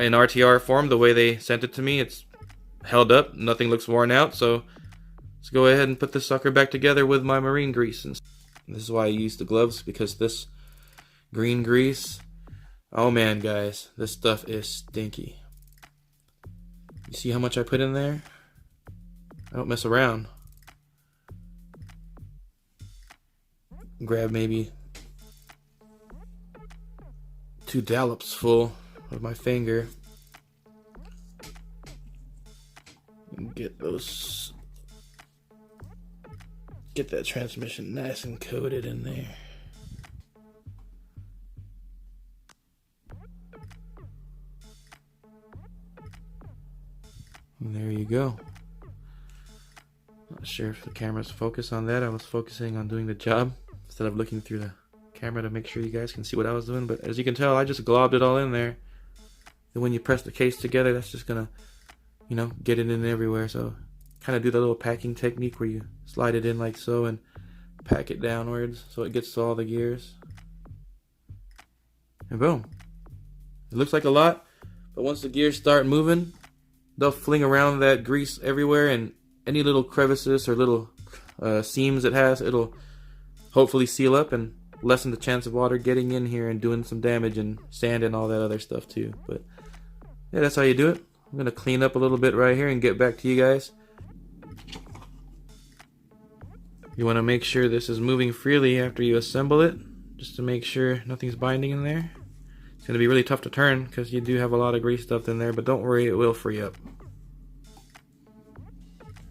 in RTR form, the way they sent it to me, it's held up, nothing looks worn out. So let's go ahead and put this sucker back together with my marine grease. And this is why I use the gloves, because this green grease, oh man guys, this stuff is stinky. You see how much I put in there? I don't mess around. Grab maybe 2 dollops full with my finger and get that transmission nice and coated in there. And there you go. Not sure if the camera's focused on that. I was focusing on doing the job instead of looking through the camera to make sure you guys can see what I was doing. But as you can tell, I just globbed it all in there. And when you press the case together, that's just gonna, you know, get it in everywhere. So kind of do the little packing technique where you slide it in like so and pack it downwards so it gets to all the gears. And boom. It looks like a lot, but once the gears start moving, they'll fling around that grease everywhere, and any little crevices or little seams it has, it'll hopefully seal up and lessen the chance of water getting in here and doing some damage and sand and all that other stuff too. But yeah, that's how you do it. I'm gonna clean up a little bit right here and get back to you guys. You want to make sure this is moving freely after you assemble it, just to make sure nothing's binding in there. It's gonna be really tough to turn because you do have a lot of grease stuff in there, but don't worry, it will free up.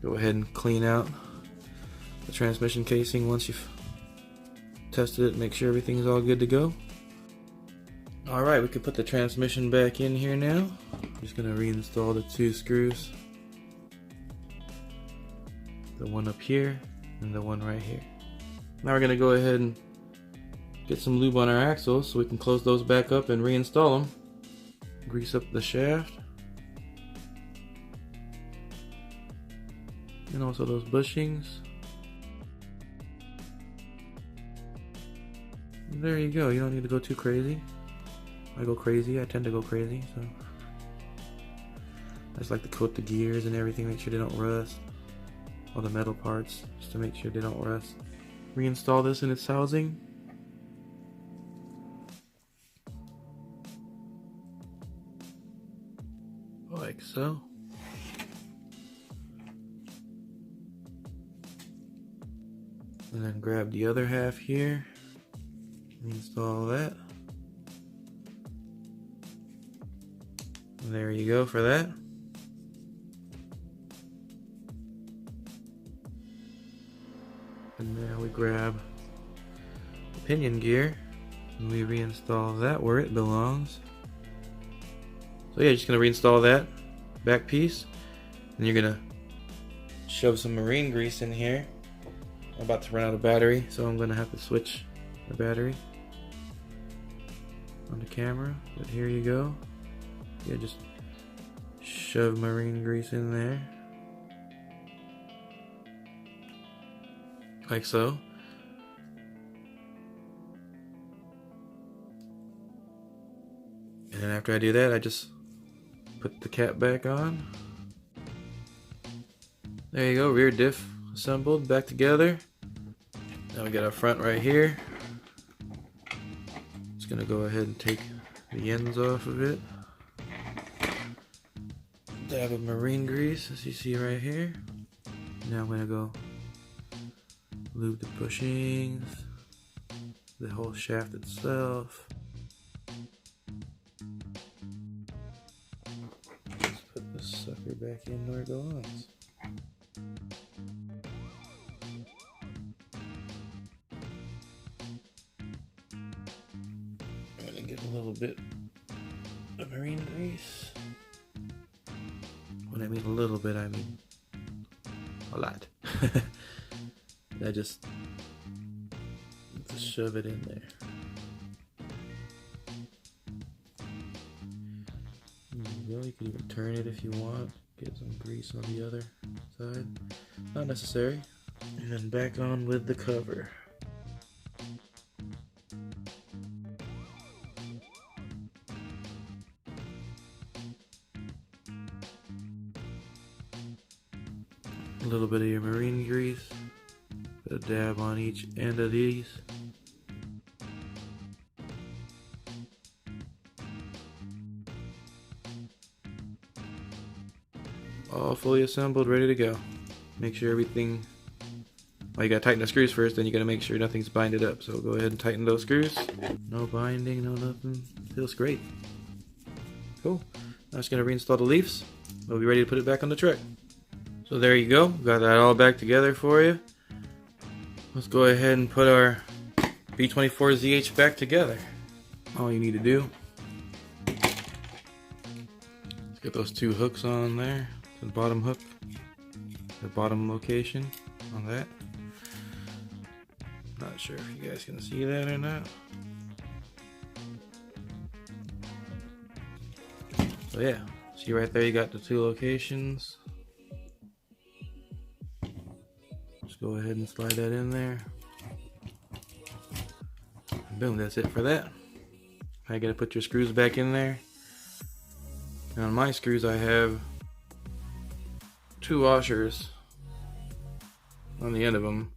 Go ahead and clean out the transmission casing once you've tested it, make sure everything's all good to go. Alright, we can put the transmission back in here now. I'm just going to reinstall the 2 screws. The one up here and the one right here. Now we're going to go ahead and get some lube on our axles so we can close those back up and reinstall them. Grease up the shaft. And also those bushings. And there you go, you don't need to go too crazy. I go crazy, I tend to go crazy, so I just like to coat the gears and everything, make sure they don't rust. All the metal parts, just to make sure they don't rust. Reinstall this in its housing. Like so. And then grab the other half here, install that. And there you go for that. And now we grab the pinion gear and we reinstall that where it belongs. So yeah, just gonna reinstall that back piece, and you're gonna shove some marine grease in here. I'm about to run out of battery, so I'm gonna have to switch the battery on the camera, but here you go. Yeah, just shove marine grease in there like so. And then after I do that, I just put the cap back on. There you go, rear diff assembled back together. Now we got our front right here. Just gonna go ahead and take the ends off of it. Dab of marine grease, as you see right here. Now I'm gonna go lube the bushings, the whole shaft itself. Let's put this sucker back in where it belongs. I'm gonna get a little bit of marine grease. When I mean a little bit, I mean a lot. I just shove it in there. There you go. You can even turn it if you want. Get some grease on the other side. Not necessary. And then back on with the cover. A little bit of your marine grease. Put a dab on each end of these. All fully assembled, ready to go. Make sure everything, well, you gotta tighten the screws first, then you gotta make sure nothing's binded up. So go ahead and tighten those screws. No binding, no nothing. Feels great. Cool. Now just gonna reinstall the leaves. We'll be ready to put it back on the truck. So there you go. Got that all back together for you. Let's go ahead and put our B24ZH back together. All you need to do, let's get those two hooks on there. The bottom hook, the bottom location on that. Not sure if you guys can see that or not. So yeah, see right there you got the two locations. Just go ahead and slide that in there. Boom, that's it for that. Now you gotta put your screws back in there. And on my screws I have two washers on the end of them.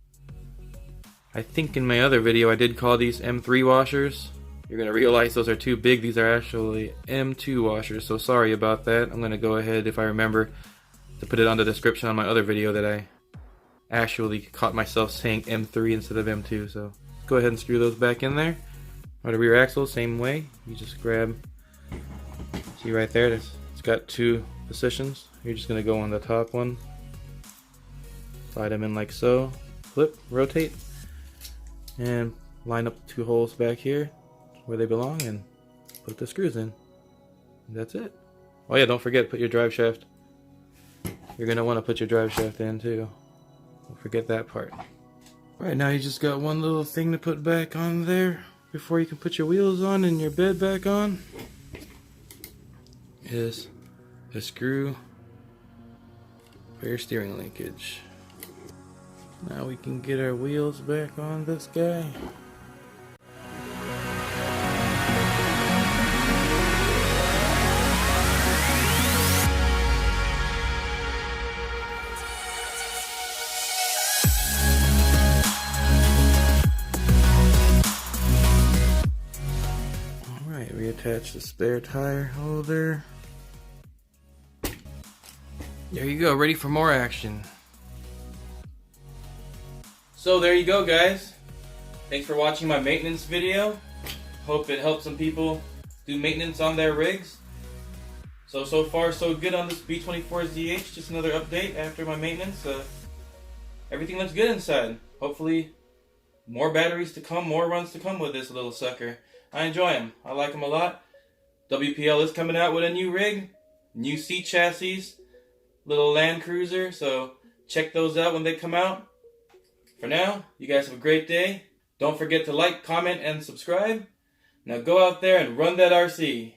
I think in my other video I did call these M3 washers. You're gonna realize those are too big. These are actually M2 washers, so sorry about that. I'm gonna go ahead, if I remember, to put it on the description on my other video that I actually caught myself saying M3 instead of M2. So go ahead and screw those back in there. On the rear axle, same way. You just grab, see right there, it's got two positions. You're just gonna go on the top one, slide them in like so, flip, rotate, and line up the two holes back here where they belong and put the screws in. And that's it. Oh yeah, don't forget, put your drive shaft. You're gonna want to put your drive shaft in too. Don't forget that part. Right now you just got one little thing to put back on there before you can put your wheels on and your bed back on. Is a screw for your steering linkage. Now we can get our wheels back on this guy. Alright, reattach the spare tire holder. There you go, ready for more action. So there you go, guys. Thanks for watching my maintenance video. Hope it helps some people do maintenance on their rigs. So far so good on this B24ZH. Just another update after my maintenance. Everything looks good inside. Hopefully more batteries to come, more runs to come with this little sucker. I enjoy them. I like them a lot. Wpl is coming out with a new rig, new seat chassis, little Land Cruiser, so check those out when they come out. For now, you guys have a great day. Don't forget to like, comment, and subscribe. Now go out there and run that RC.